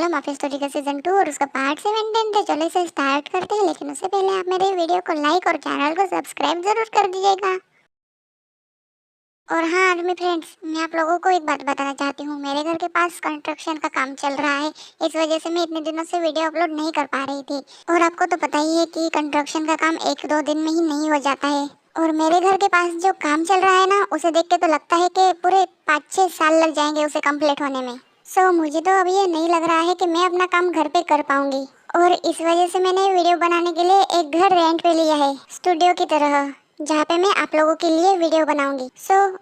निकला mafia story का season 2 और उसका पार्ट 17। तो चलो इसे स्टार्ट करते हैं, लेकिन उससे पहले आप मेरे वीडियो को लाइक और चैनल को सब्सक्राइब जरूर कर दीजिएगा। और हाँ आर्मी फ्रेंड्स, मैं आप लोगों को एक बात बताना चाहती हूँ। मेरे घर के पास कंस्ट्रक्शन का काम चल रहा है, इस वजह से मैं इतने दिनों से वीडियो अपलोड नहीं कर पा रही थी। और आपको तो पता ही है कि कंस्ट्रक्शन का काम 1-2 दिन में ही नहीं हो जाता है। और मेरे घर के पास जो काम चल रहा है ना, उसे देख के तो लगता है कि पूरे 5-6 साल लग जाएंगे उसे कंप्लीट होने में। मुझे तो अभी ये नहीं लग रहा है कि मैं अपना काम घर पे कर पाऊंगी। और इस वजह से मैंने वीडियो बनाने के लिए एक घर रेंट पे लिया है, स्टूडियो की तरह, जहाँ पे मैं आप लोगों के लिए वीडियो बनाऊंगी।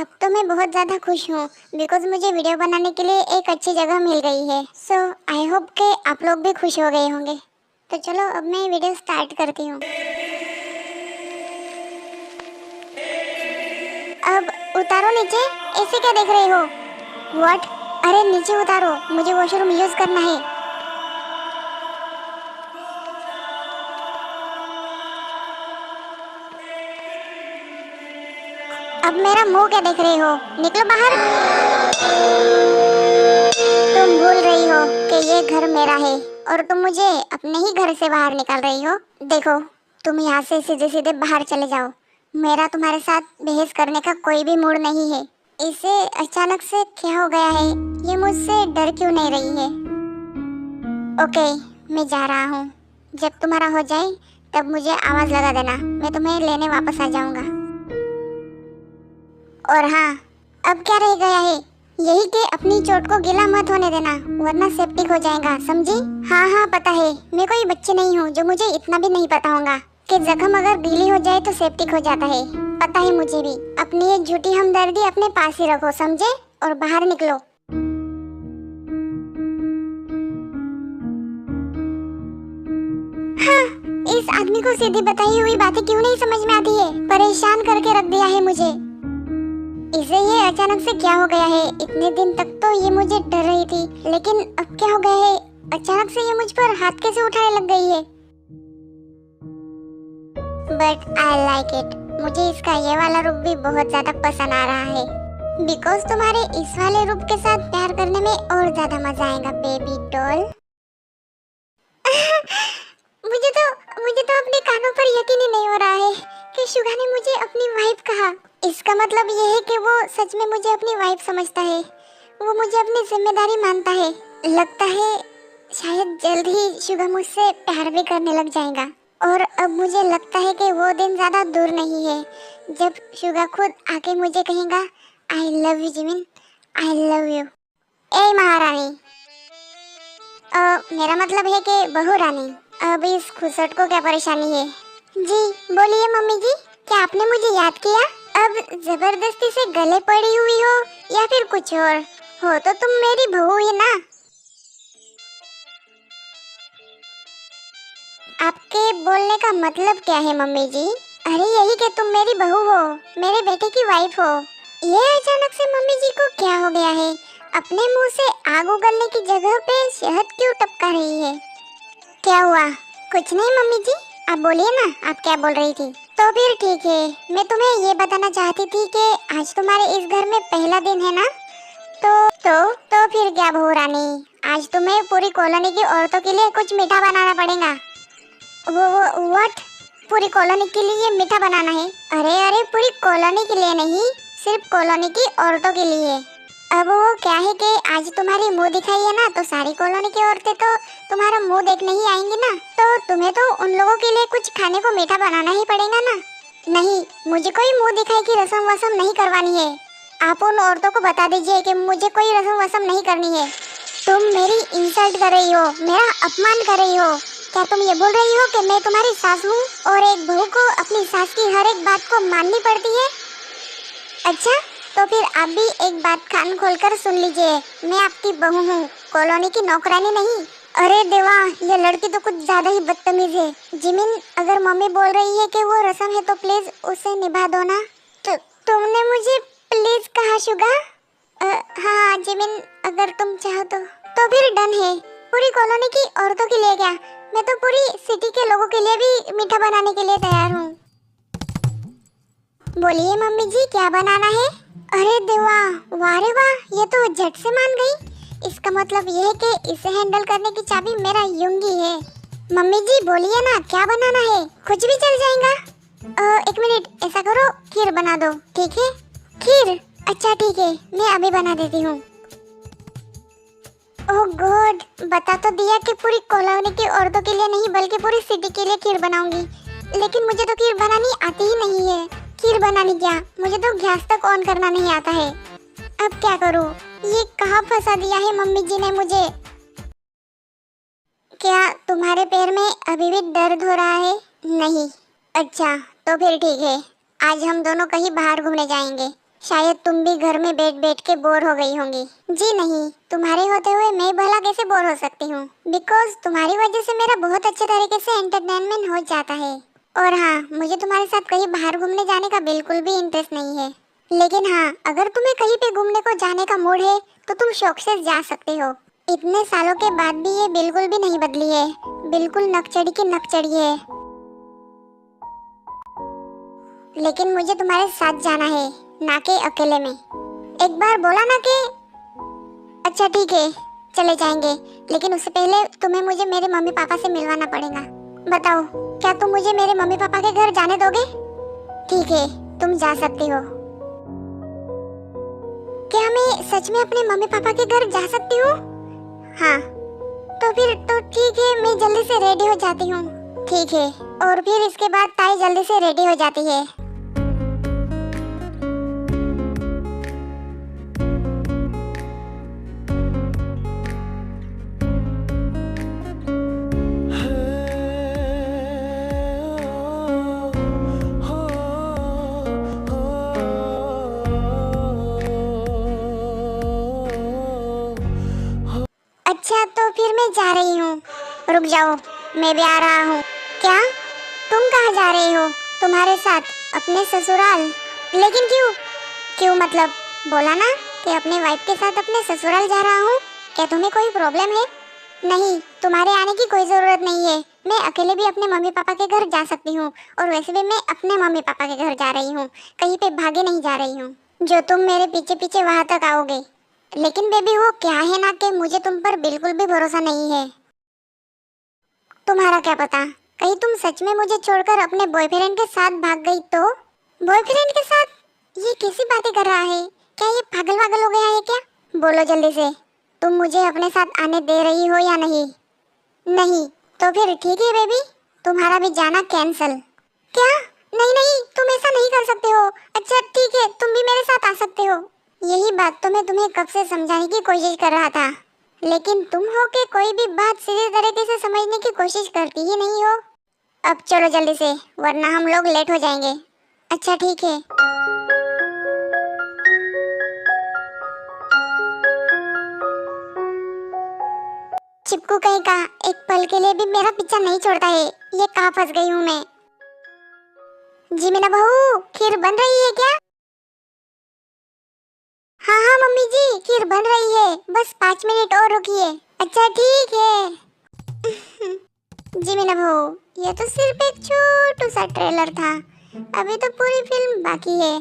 अब तो मैं बहुत ज़्यादा खुश हूँ, बिकॉज मुझे वीडियो बनाने के लिए एक अच्छी जगह मिल गई है। आई होप कि आप लोग भी खुश हो गए होंगे। तो चलो अब मैं वीडियो स्टार्ट करती हूँ। अब उतारो नीचे, ऐसे क्या देख रहे हो? व्हाट? अरे नीचे उतारो, मुझे वॉशरूम यूज करना है। अब मेरा मुंह क्या देख रहे हो? निकलो बाहर। तुम भूल रही हो कि ये घर मेरा है और तुम मुझे अपने ही घर से बाहर निकाल रही हो। देखो, तुम यहाँ से सीधे सीधे बाहर चले जाओ। मेरा तुम्हारे साथ बहस करने का कोई भी मूड नहीं है। इसे अचानक से क्या हो गया है? ये मुझसे डर क्यों नहीं रही है? ओके, मैं जा रहा हूँ। जब तुम्हारा हो जाए तब मुझे आवाज लगा देना, मैं तुम्हें लेने वापस आ जाऊंगा। और हाँ, अब क्या रह गया है? यही कि अपनी चोट को गीला मत होने देना, वरना सेप्टिक हो जाएगा, समझी? हाँ पता है, मैं कोई बच्चे नहीं हूँ जो मुझे इतना भी नहीं पता होगा कि जख्म अगर गीली हो जाए तो सेप्टिक हो जाता है। पता है मुझे भी। अपनी ये झूठी हमदर्दी अपने पास ही रखो, समझे? और बाहर निकलो। हाँ, इस आदमी को सीधी बताई हुई बातें क्यों नहीं समझ में आती है? परेशान करके रख दिया है मुझे। इसे ये अचानक से क्या हो गया है? इतने दिन तक तो ये मुझे डर रही थी, लेकिन अब क्या हो गया है? अचानक से ये मुझ पर हाथ कैसे उठाने लग गई है? But I like it. मुझे इसका ये वाला रूप भी बहुत ज्यादा पसंद आ रहा है, बिकॉज तुम्हारे इस वाले रूप के साथ प्यार करने में और ज्यादा मजा आएगा, बेबी डॉल। मुझे तो अपने कानों पर यकीन ही नहीं हो रहा है कि शुगा ने मुझे अपनी वाइफ कहा। इसका मतलब ये है कि वो सच में मुझे अपनी वाइफ समझता है। वो मुझे अपनी जिम्मेदारी मानता है। लगता है शायद जल्द ही शुगा मुझसे प्यार भी करने लग जाएगा। और अब मुझे लगता है कि वो दिन ज्यादा दूर नहीं है जब शुगा खुद आके मुझे कहेगा, I love you Jimin, I love you. ए महारानी, मेरा मतलब है कि बहू रानी, अब इस खुसट को क्या परेशानी है? जी बोलिए मम्मी जी, क्या आपने मुझे याद किया? अब जबरदस्ती से गले पड़ी हुई हो या फिर कुछ और हो तो तुम मेरी बहू ही ना। आपके बोलने का मतलब क्या है मम्मी जी? अरे यही कि तुम मेरी बहू हो, मेरे बेटे की वाइफ हो। ये अचानक से मम्मी जी को क्या हो गया है? अपने मुंह से आग उगलने की जगह पे शहद क्यों टपका रही है? क्या हुआ? कुछ नहीं मम्मी जी, आप बोलिए ना, आप क्या बोल रही थी? तो फिर ठीक है, मैं तुम्हें ये बताना चाहती थी कि आज तुम्हारे इस घर में पहला दिन है ना। तो फिर क्या बहू रानी, आज तुम्हें पूरी कॉलोनी की औरतों के लिए कुछ मीठा बनाना पड़ेगा। वो व्हाट? पूरी कॉलोनी के लिए मीठा बनाना है? अरे पूरी कॉलोनी के लिए नहीं, सिर्फ कॉलोनी की औरतों के लिए। अब वो क्या है कि आज तुम्हारी मुंह दिखाई है ना, तो सारी कॉलोनी की औरतें तो तुम्हारा मुंह देखने ही आएंगी ना। तो तुम्हें तो उन लोगों के लिए कुछ खाने को मीठा बनाना ही पड़ेगा ना। नहीं, मुझे कोई मुंह दिखाई की रस्म वसम नहीं करवानी है। आप उन औरतों को बता दीजिए कि मुझे कोई रस्म वसम नहीं करनी है। तुम मेरी इंसल्ट कर रही हो, मेरा अपमान कर रही हो। क्या तुम ये बोल रही हो कि मैं तुम्हारी सास हूँ और एक बहू को अपनी सास की हर एक बात को माननी पड़ती है? अच्छा, तो फिर आप भी एक बात कान खोलकर सुन लीजिए, मैं आपकी बहू हूँ, कॉलोनी की नौकरानी नहीं। अरे देवा, ये लड़की तो कुछ ज्यादा ही बदतमीज है। जिमिन, अगर मम्मी बोल रही है कि वो रस्म है तो प्लीज उसे निभा दो ना। तुमने मुझे प्लीज कहा शुगा? हाँ जिमिन, अगर तुम चाहो तो फिर डन है। पूरी कॉलोनी की औरतों के लिए क्या, मैं तो पूरी सिटी के लोगों के लिए भी मीठा बनाने के लिए तैयार हूँ। बोलिए मम्मी जी, क्या बनाना है? अरे देवा, वाह रे वाह, ये तो झट से मान गई। इसका मतलब ये है कि इसे हैंडल करने की चाबी मेरा युंगी है। मम्मी जी बोलिए ना, क्या बनाना है? कुछ भी चल जाएगा। एक मिनट, ऐसा करो खीर बना दो, ठीक है? खीर? अच्छा ठीक है, मैं अभी बना देती हूँ। ओह गॉड, बता तो दिया कि पूरी कॉलोनी की औरतों के लिए नहीं बल्कि पूरी सिटी के लिए खीर बनाऊंगी, लेकिन मुझे तो खीर बनानी आती ही नहीं है। खीर बनानी क्या, मुझे तो गैस तक ऑन करना नहीं आता है। अब क्या करूँ? ये कहाँ फंसा दिया है मम्मी जी ने मुझे। क्या तुम्हारे पैर में अभी भी दर्द हो रहा है? नहीं? अच्छा तो फिर ठीक है, आज हम दोनों कहीं बाहर घूमने जाएंगे। शायद तुम भी घर में बैठ बैठ के बोर हो गई होंगी। जी नहीं, तुम्हारे होते हुए मैं भला कैसे बोर हो सकती हूँ? बिकॉज तुम्हारी वजह से मेरा बहुत अच्छे तरीके से एंटरटेनमेंट हो जाता है। और हाँ, मुझे तुम्हारे साथ कहीं बाहर घूमने जाने का बिल्कुल भी इंटरेस्ट नहीं है, लेकिन हाँ, अगर तुम्हें कहीं पे घूमने को जाने का मूड है तो तुम शौक से जा सकते हो। इतने सालों के बाद भी ये बिल्कुल भी नहीं बदली है, बिल्कुल नकचड़ी की नकचड़ी है। लेकिन मुझे तुम्हारे साथ जाना है, ना कि अकेले में। एक बार बोला ना कि अच्छा ठीक है चले जाएंगे, लेकिन उससे पहले तुम्हें मुझे मेरे मम्मी पापा से मिलवाना पड़ेगा। बताओ, क्या तुम मुझे मेरे मम्मी पापा के घर जाने दोगे? ठीक है, तुम जा सकती हो। क्या मैं सच में अपने मम्मी पापा के घर जा सकती हूँ? हाँ, तो फिर तो ठीक है, मैं जल्दी से रेडी हो जाती हूँ। ठीक है, और फिर इसके बाद ताई जल्दी से रेडी हो जाती है। अच्छा तो फिर मैं जा रही हूँ। रुक जाओ, मैं भी आ रहा हूँ। क्या? तुम कहाँ जा रही हो? तुम्हारे साथ अपने ससुराल? लेकिन क्यों? क्यों मतलब? बोला ना कि अपने वाइफ के साथ अपने ससुराल जा रहा हूँ। क्या तुम्हें कोई प्रॉब्लम है? नहीं, तुम्हारे आने की कोई जरूरत नहीं है। मैं अकेले भी अपने मम्मी पापा के घर जा सकती हूँ, और वैसे भी मैं अपने मम्मी पापा के घर जा रही हूँ, कहीं पे भागे नहीं जा रही हूँ जो तुम मेरे पीछे पीछे वहां तक आओगे। लेकिन बेबी वो क्या है ना कि मुझे तुम पर बिल्कुल भी भरोसा नहीं है। तुम्हारा क्या पता, कहीं तुम सच में मुझे छोड़कर अपने बॉयफ्रेंड के साथ भाग गई तो? बॉयफ्रेंड के साथ? ये कैसी बातें कर रहा है? क्या ये पागल वागल हो गया है क्या? बोलो जल्दी से, तुम मुझे अपने साथ आने दे रही हो या नहीं? नहीं? तो फिर ठीक है बेबी, तुम्हारा भी जाना कैंसल। क्या? नहीं नहीं, तुम ऐसा नहीं कर सकते हो। अच्छा ठीक है, तुम भी मेरे साथ आ सकते हो। यही बात तो मैं तुम्हें कब से समझाने की कोशिश कर रहा था, लेकिन तुम हो के कोई भी बात सीधे तरीके से समझने की कोशिश करती ही नहीं हो। अब चलो जल्दी से, वरना हम लोग लेट हो जाएंगे। अच्छा ठीक है। चिपकू कहीं का एक पल के लिए भी मेरा पीछा नहीं छोड़ता है। ये कहाँ फंस गई हूँ मैं? जी मीना बहू, खीर बन रही है क्या? हाँ हाँ मम्मी जी, खीर बन रही है, बस 5 मिनट और रुकिए। अच्छा ठीक है। जी मीना बहू, ये तो सिर्फ एक छोटू सा ट्रेलर था, अभी तो पूरी फिल्म बाकी है।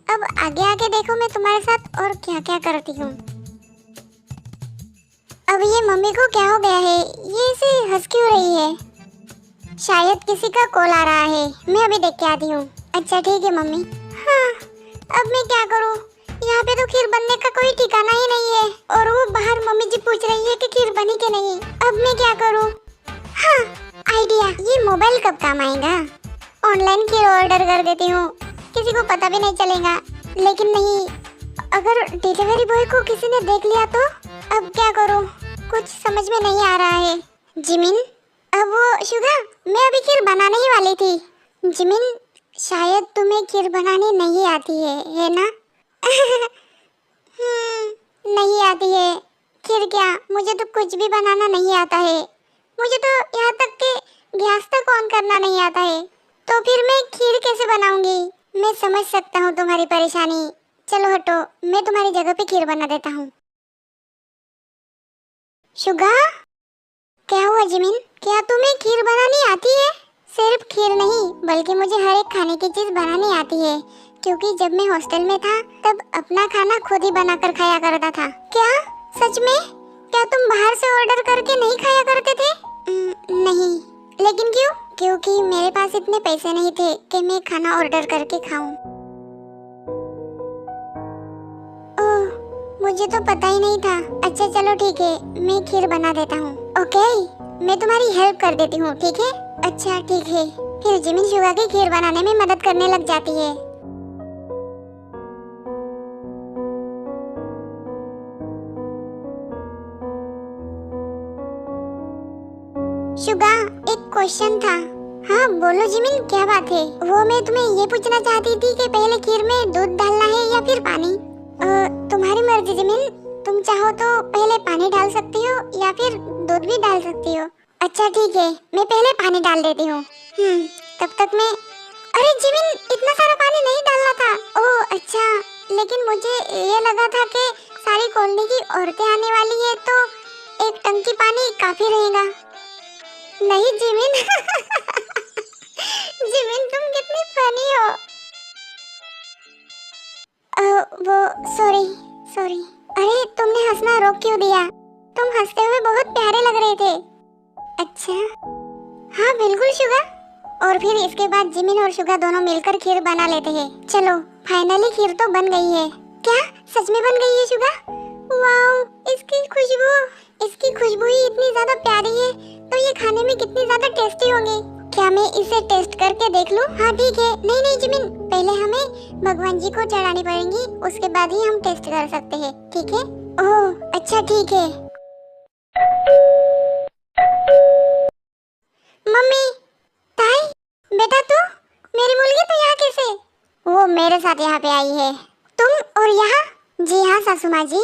अब आगे आगे देखो मैं तुम्हारे साथ और क्या क्या करती हूँ। अब ये मम्मी को क्या हो गया है? ये ऐसे हंस क्यों रही है? शायद किसी का कॉल आ रहा है, मैं अभी देख के आती हूँ। अच्छा ठीक है मम्मी। हाँ, अब मैं क्या करूँ? यहाँ पे तो खीर बनने का कोई ठिकाना ही नहीं है, और वो बाहर मम्मी जी पूछ रही है कि खीर बनी कि नहीं। अब मैं क्या करूँ? हाँ, आइडिया, ये मोबाइल कब काम आएगा? ऑनलाइन खीर ऑर्डर कर देती हूँ, किसी को पता भी नहीं चलेगा। लेकिन नहीं, अगर डिलीवरी बॉय को किसी ने देख लिया तो? अब क्या करूँ? कुछ समझ में नहीं आ रहा है। जिमिन, अब वो शुगा, मैं अभी खीर बनाने ही वाली थी। जिमिन, शायद तुम्हें खीर बनानी नहीं आती है ना? नहीं आती है। खीर क्या, मुझे तो कुछ भी बनाना नहीं आता है। मुझे तो यहाँ तक के गैस तक ऑन करना नहीं आता है, तो फिर मैं खीर कैसे बनाऊंगी? मैं समझ सकता हूँ तुम्हारी परेशानी। चलो हटो, मैं तुम्हारी जगह पे खीर बना देता हूँ। शुगा, क्या हुआ जिमिन? क्या तुम्हें खीर बनानी आती है? सिर्फ खीर नहीं, बल्कि मुझे हर एक खाने की चीज बनानी आती है, क्योंकि जब मैं हॉस्टल में था तब अपना खाना खुद ही बनाकर खाया करता था। क्या? सच में? क्या तुम बाहर से ऑर्डर करके नहीं खाया करते थे? नहीं। लेकिन क्यों? क्योंकि मेरे पास इतने पैसे नहीं थे कि मैं खाना ऑर्डर करके खाऊं। ओह, मुझे तो पता ही नहीं था। अच्छा चलो ठीक है, मैं खीर बना देता हूँ। ओके, मैं तुम्हारी हेल्प कर देती हूँ, ठीक है? अच्छा ठीक है। फिर जिमिन शुगा की खीर बनाने में मदद करने लग जाती है। शुगा, एक क्वेश्चन था। हाँ बोलो जिमिन, क्या बात है? वो मैं तुम्हें ये पूछना चाहती थी कि पहले खीर में दूध डालना है या फिर पानी? तुम्हारी मर्जी जिमिन, तुम चाहो तो पहले पानी डाल सकती हो या फिर दूध भी डाल सकती हो। अच्छा ठीक है, मैं पहले पानी डाल देती हूँ। तब तक मैं... अरे जिमिन, इतना सारा पानी नहीं डालना था। ओह अच्छा, लेकिन मुझे ये लगा था कि सारी कॉलोनी की औरतें आने वाली है तो एक टंकी पानी काफी रहेगा। नहीं जिमिन जिमिन तुम कितनी फनी हो। वो सॉरी। अरे तुमने हंसना रोक क्यों दिया? तुम हंसते हुए बहुत प्यारे लग रहे थे। अच्छा हाँ बिल्कुल शुगा। और फिर इसके बाद जिमिन और शुगा दोनों मिलकर खीर बना लेते हैं। चलो फाइनली खीर तो बन गई है। क्या सच में बन गई है शुगा? वाओ, इसकी खुशबू ही इतनी ज्यादा प्यारी है तो ये खाने में कितनी ज्यादा टेस्टी होंगी। क्या मैं इसे टेस्ट करके देख लूं? हाँ ठीक है। नहीं जिमिन, पहले हमें भगवान जी को चढ़ानी पड़ेंगी, उसके बाद ही हम टेस्ट कर सकते हैं, ठीक है? ओह अच्छा ठीक है। मम्मी, ताई, बेटा तू, मेरी मुर्गी तो यहाँ कैसे? वो मेरे साथ यहाँ पे आई है। तुम और यहाँ? जी हाँ सासू माँ जी,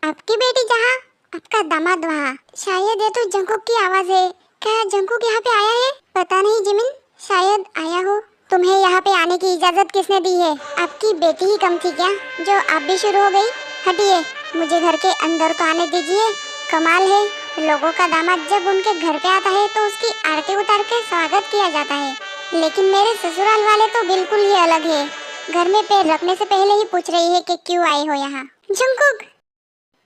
आपकी बेटी जहाँ, आपका दामाद वहाँ। शायद ये तो जंकुक की आवाज है। क्या जंकुक यहाँ पे आया है? पता नहीं जिमिन, शायद आया हो। तुम्हें यहाँ पे आने की इजाजत किसने दी है? आपकी बेटी ही कम थी क्या जो आप भी शुरू हो गई? हटिए, मुझे घर के अंदर तो आने दीजिए। कमाल है, लोगों का दामाद जब उनके घर पे आता है तो उसकी आरती उतार के स्वागत किया जाता है, लेकिन मेरे ससुराल वाले तो बिल्कुल ही अलग है। घर में पैर रखने से पहले ही पूछ रही है कि क्यों आए हो यहाँ। जंकुक,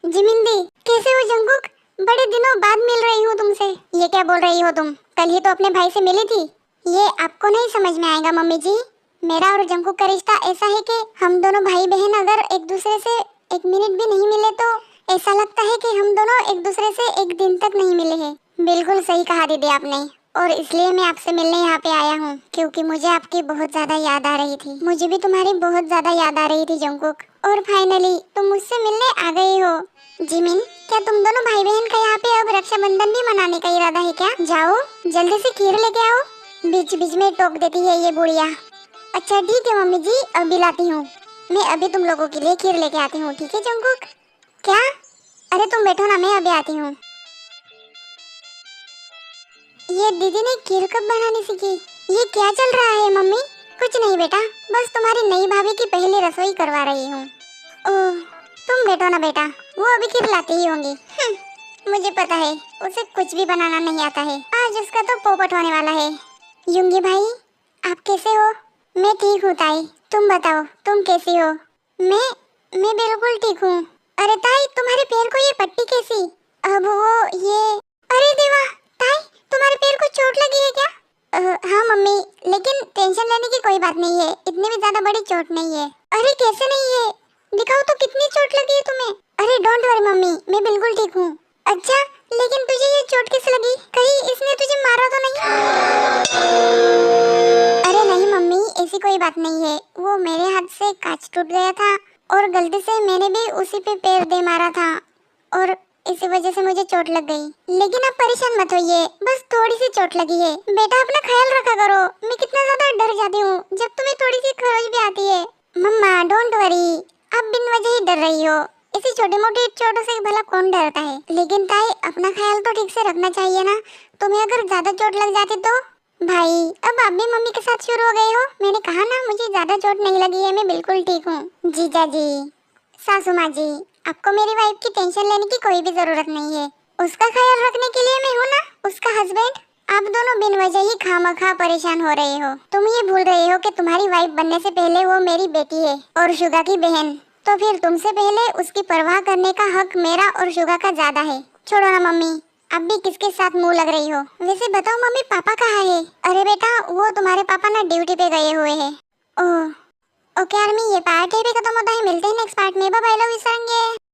जिमिन दी, कैसे हो जंकुक? बड़े दिनों बाद मिल रही हूँ तुमसे। ये क्या बोल रही हो तुम? कल ही तो अपने भाई से मिली थी। ये आपको नहीं समझ में आएगा मम्मी जी। मेरा और जंकुक का रिश्ता ऐसा है कि हम दोनों भाई बहन अगर एक दूसरे से एक मिनट भी नहीं मिले तो ऐसा लगता है कि हम दोनों एक दूसरे से एक दिन तक नहीं मिले हैं। बिल्कुल सही कहा दीदी आपने, और इसलिए मैं आपसे मिलने यहाँ पे आया हूँ क्योंकि मुझे आपकी बहुत ज्यादा याद आ रही थी। मुझे भी तुम्हारी बहुत ज्यादा याद आ रही थी जंकुक, और फाइनली तुम मुझसे मिलने आ गए हो। जिमिन, क्या तुम दोनों भाई बहन का यहाँ पे अब रक्षाबंधन भी मनाने का इरादा है क्या? जाओ जल्दी से खीर लेके आओ। बीच बीच में टोक देती है ये बुढ़िया। अच्छा ठीक है मम्मी जी, अभी लाती हूँ। मैं अभी तुम लोगों के लिए खीर लेके आती हूँ, ठीक है जंकुक? क्या? अरे तुम बैठो ना, मैं अभी आती हूँ। ये दीदी ने खीर कब बनानी सीखी? ये क्या चल रहा है मम्मी? कुछ नहीं बेटा, बस तुम्हारी नई भाभी की पहली रसोई करवा रही हूँ। ओह, तुम बैठो ना बेटा, वो अभी खीर लाती ही होंगी। मुझे पता है उसे कुछ भी बनाना नहीं आता है। आज उसका तो पोपट होने वाला है। युंगी भाई, आप कैसे हो? मैं ठीक हूँ ताई, तुम बताओ तुम कैसी हो? मैं बिल्कुल ठीक हूँ। अरे ताई, तुम्हारे पैर को ये पट्टी कैसी? अब वो ये... अरे देवा, ताई तुम्हारे पैर को चोट लगी है क्या? हाँ मम्मी, लेकिन टेंशन लेने की कोई बात नहीं है, इतनी भी ज्यादा बड़ी चोट नहीं है। अरे कैसे नहीं है? दिखाओ तो कितनी चोट लगी है तुम्हें। अरे डोंट वरी मम्मी, मैं बिल्कुल ठीक हूँ। अच्छा, लेकिन तुझे ये चोट कैसे लगी? कहीं इसने तुझे मारा तो नहीं? अरे नहीं मम्मी, ऐसी कोई बात नहीं है। वो मेरे हाथ से कांच टूट गया था और गलती से मैंने भी उसी पे पैर दे मारा था और इसी वजह से मुझे चोट लग गई। लेकिन आप परेशान मत होइए, बस थोड़ी सी चोट लगी है। बेटा अपना ख्याल रखा करो। मैं कितना ज्यादा डर जाती हूँ जब तुम्हें थोड़ी सी खरोच भी आती है। मम्मा डोंट वरी, आप बिन वजह ही डर रही हो। ऐसी छोटी मोटी चोटों से भला कौन डरता है? लेकिन ताई, अपना ख्याल तो ठीक से रखना चाहिए ना। तुम्हें अगर ज्यादा चोट लग जाती तो? भाई, अब आप भी मम्मी के साथ शुरू हो गए हो। मैंने कहा ना, मुझे ज्यादा चोट नहीं लगी है, मैं बिल्कुल ठीक हूँ। जीजा जी, सासू माँ जी, आपको मेरी वाइफ की टेंशन लेने की कोई भी जरूरत नहीं है। उसका ख्याल रखने के लिए मैं हूँ ना, उसका हस्बैंड। आप दोनों बिन वजह ही खामखा परेशान हो रहे हो। तुम ये भूल रहे हो कि तुम्हारी वाइफ बनने से पहले वो मेरी बेटी है और शुगा की बहन। तो फिर तुमसे पहले उसकी परवाह करने का हक मेरा और शुगा का ज्यादा है। छोड़ो ना मम्मी, अब भी किसके साथ मुंह लग रही हो। वैसे बताओ मम्मी, पापा कहाँ है? अरे बेटा, वो तुम्हारे पापा ना ड्यूटी पे गए हुए हैं। ओह, ओके आर्मी, ये पार्ट है भी खत्म होता है। मिलते हैं नेक्स्ट पार्ट में। बाय बाय, लव यू संगे।